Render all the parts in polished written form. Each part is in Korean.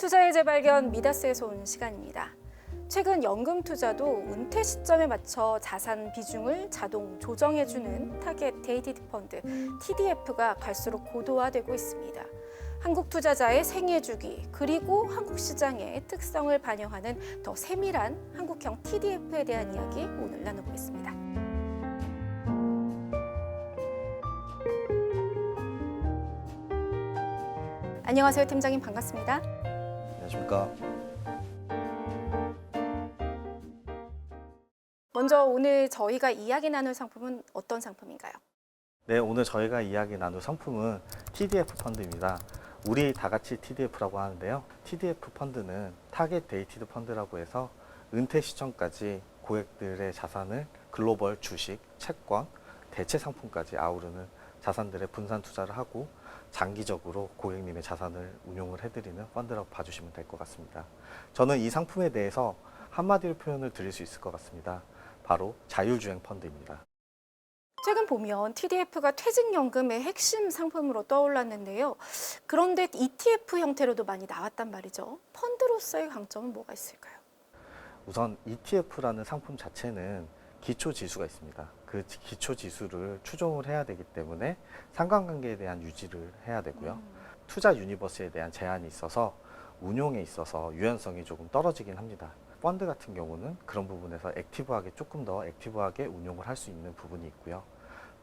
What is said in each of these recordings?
투자의 재발견 미다스에서 온 시간입니다. 최근 연금 투자도 은퇴 시점에 맞춰 자산 비중을 자동 조정해주는 타겟 데이티드 펀드 TDF가 갈수록 고도화되고 있습니다. 한국 투자자의 생애 주기 그리고 한국 시장의 특성을 반영하는 더 세밀한 한국형 TDF에 대한 이야기 오늘 나눠보겠습니다. 안녕하세요, 팀장님 반갑습니다. 안녕하십니까. 먼저 오늘 저희가 이야기 나눌 상품은 어떤 상품인가요? 네, 오늘 저희가 이야기 나눌 상품은 TDF 펀드입니다. 우리 다 같이 TDF라고 하는데요. TDF 펀드는 타겟 데이티드 펀드라고 해서 은퇴 시점까지 고객들의 자산을 글로벌 주식, 채권, 대체 상품까지 아우르는 자산들의 분산 투자를 하고 장기적으로 고객님의 자산을 운용을 해드리는 펀드라고 봐주시면 될 것 같습니다. 저는 이 상품에 대해서 한마디로 표현을 드릴 수 있을 것 같습니다. 바로 자율주행 펀드입니다. 최근 보면 TDF가 퇴직연금의 핵심 상품으로 떠올랐는데요. 그런데 ETF 형태로도 많이 나왔단 말이죠. 펀드로서의 강점은 뭐가 있을까요? 우선 ETF라는 상품 자체는 기초지수가 있습니다. 그 기초지수를 추종을 해야 되기 때문에 상관관계에 대한 유지를 해야 되고요. 투자 유니버스에 대한 제한이 있어서 운용에 있어서 유연성이 조금 떨어지긴 합니다. 펀드 같은 경우는 그런 부분에서 조금 더 액티브하게 운용을 할 수 있는 부분이 있고요.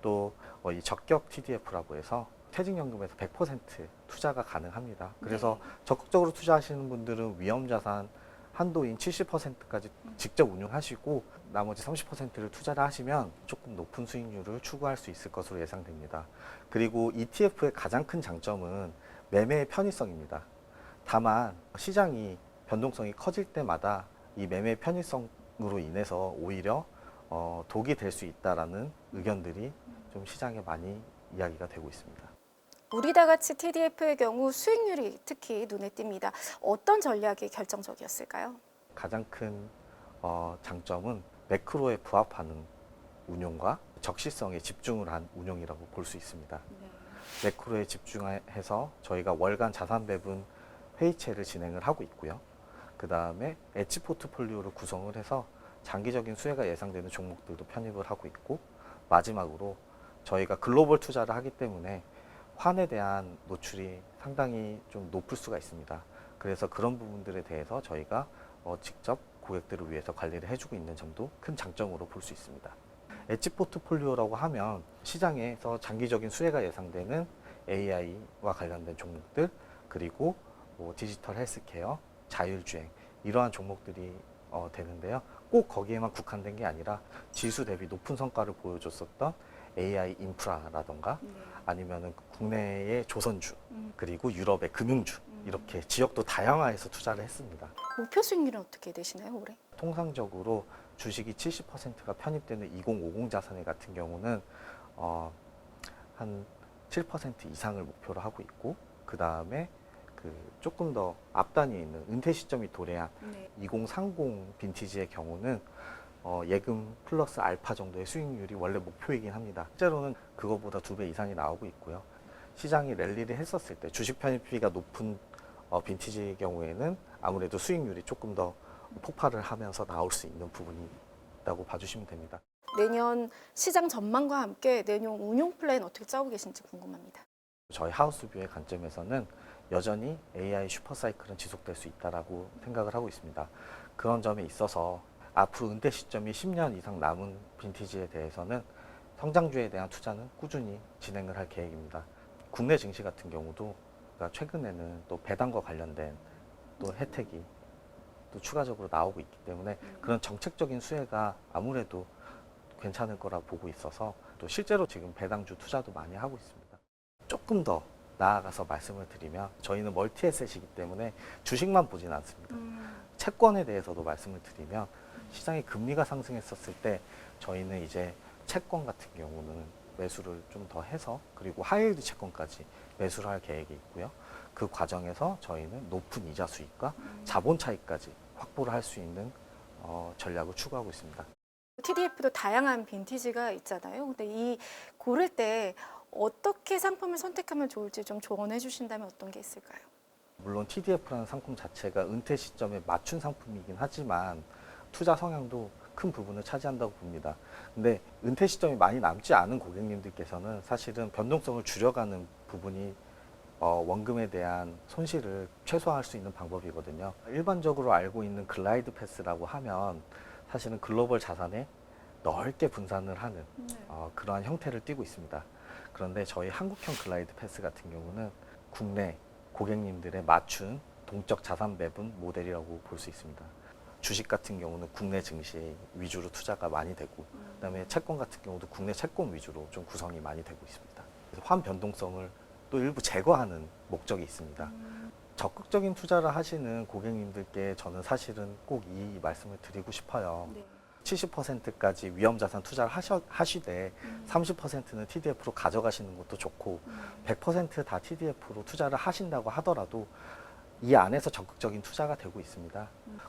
또 이 적격 TDF라고 해서 퇴직연금에서 100% 투자가 가능합니다. 그래서 적극적으로 투자하시는 분들은 위험자산 한도인 70%까지 직접 운용하시고 나머지 30%를 투자를 하시면 조금 높은 수익률을 추구할 수 있을 것으로 예상됩니다. 그리고 ETF의 가장 큰 장점은 매매의 편의성입니다. 다만 시장이 변동성이 커질 때마다 이 매매의 편의성으로 인해서 오히려 독이 될 수 있다라는 의견들이 좀 시장에 많이 이야기가 되고 있습니다. 우리 다 같이 TDF의 경우 수익률이 특히 눈에 띕니다. 어떤 전략이 결정적이었을까요? 가장 큰 장점은 매크로에 부합하는 운용과 적시성에 집중을 한 운용이라고 볼 수 있습니다. 매크로에 집중해서 저희가 월간 자산 배분 회의체를 진행을 하고 있고요. 그 다음에 엣지 포트폴리오를 구성을 해서 장기적인 수혜가 예상되는 종목들도 편입을 하고 있고, 마지막으로 저희가 글로벌 투자를 하기 때문에 환에 대한 노출이 상당히 좀 높을 수가 있습니다. 그래서 그런 부분들에 대해서 저희가 직접 고객들을 위해서 관리를 해주고 있는 점도 큰 장점으로 볼 수 있습니다. 엣지 포트폴리오라고 하면 시장에서 장기적인 수혜가 예상되는 AI와 관련된 종목들, 그리고 디지털 헬스케어, 자율주행 이러한 종목들이 되는데요. 꼭 거기에만 국한된 게 아니라 지수 대비 높은 성과를 보여줬었던 AI 인프라라던가 아니면은 국내의 조선주 그리고 유럽의 금융주 이렇게 지역도 다양화해서 투자를 했습니다. 목표 수익률은 어떻게 되시나요, 올해? 통상적으로 주식이 70%가 편입되는 2050 자산에 같은 경우는 한 7% 이상을 목표로 하고 있고, 그 다음에 조금 더 앞단위에 있는 은퇴 시점이 도래한 2030 빈티지의 경우는 예금 플러스 알파 정도의 수익률이 원래 목표이긴 합니다. 실제로는 그거보다 2배 이상이 나오고 있고요. 시장이 랠리를 했었을 때 주식 편입비가 높은 빈티지의 경우에는 아무래도 수익률이 조금 더 폭발을 하면서 나올 수 있는 부분이 있다고 봐주시면 됩니다. 내년 시장 전망과 함께 내년 운용 플랜 어떻게 짜고 계신지 궁금합니다. 저희 하우스뷰의 관점에서는 여전히 AI 슈퍼사이클은 지속될 수 있다고 생각을 하고 있습니다. 그런 점에 있어서 앞으로 은퇴 시점이 10년 이상 남은 빈티지에 대해서는 성장주에 대한 투자는 꾸준히 진행을 할 계획입니다. 국내 증시 같은 경우도 최근에는 또 배당과 관련된 또 혜택이 또 추가적으로 나오고 있기 때문에 그런 정책적인 수혜가 아무래도 괜찮을 거라 보고 있어서 또 실제로 지금 배당주 투자도 많이 하고 있습니다. 조금 더 나아가서 말씀을 드리면 저희는 멀티에셋이기 때문에 주식만 보진 않습니다. 채권에 대해서도 말씀을 드리면 시장의 금리가 상승했었을 때 저희는 이제 채권 같은 경우는 매수를 좀 더 해서, 그리고 하이힐드 채권까지 매수를 할 계획이 있고요. 그 과정에서 저희는 높은 이자 수익과 자본 차익까지 확보를 할 수 있는 전략을 추구하고 있습니다. TDF도 다양한 빈티지가 있잖아요. 근데 이 고를 때 어떻게 상품을 선택하면 좋을지 좀 조언해 주신다면 어떤 게 있을까요? 물론 TDF라는 상품 자체가 은퇴 시점에 맞춘 상품이긴 하지만 투자 성향도 큰 부분을 차지한다고 봅니다. 근데 은퇴 시점이 많이 남지 않은 고객님들께서는 사실은 변동성을 줄여가는 부분이 원금에 대한 손실을 최소화할 수 있는 방법이거든요. 일반적으로 알고 있는 글라이드 패스라고 하면 사실은 글로벌 자산에 넓게 분산을 하는 그러한 형태를 띠고 있습니다. 그런데 저희 한국형 글라이드 패스 같은 경우는 국내 고객님들의 맞춘 동적 자산 배분 모델이라고 볼 수 있습니다. 주식 같은 경우는 국내 증시 위주로 투자가 많이 되고, 그다음에 채권 같은 경우도 국내 채권 위주로 좀 구성이 많이 되고 있습니다. 그래서 환 변동성을 또 일부 제거하는 목적이 있습니다. 적극적인 투자를 하시는 고객님들께 저는 사실은 꼭 이 말씀을 드리고 싶어요. 네. 70%까지 위험자산 투자를 하시되 30%는 TDF로 가져가시는 것도 좋고 100% 다 TDF로 투자를 하신다고 하더라도 이 안에서 적극적인 투자가 되고 있습니다.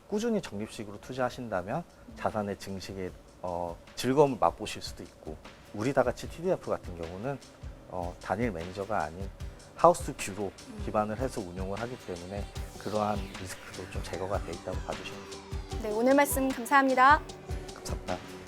꾸준히 적립식으로 투자하신다면 자산의 증식에 즐거움을 맛보실 수도 있고, 우리 다 같이 TDF 같은 경우는 단일 매니저가 아닌 하우스 뷰로 기반을 해서 운용을 하기 때문에 그러한 리스크도 좀 제거가 돼 있다고 봐주시면 됩니다. 네, 오늘 말씀 감사합니다. 감사합니다.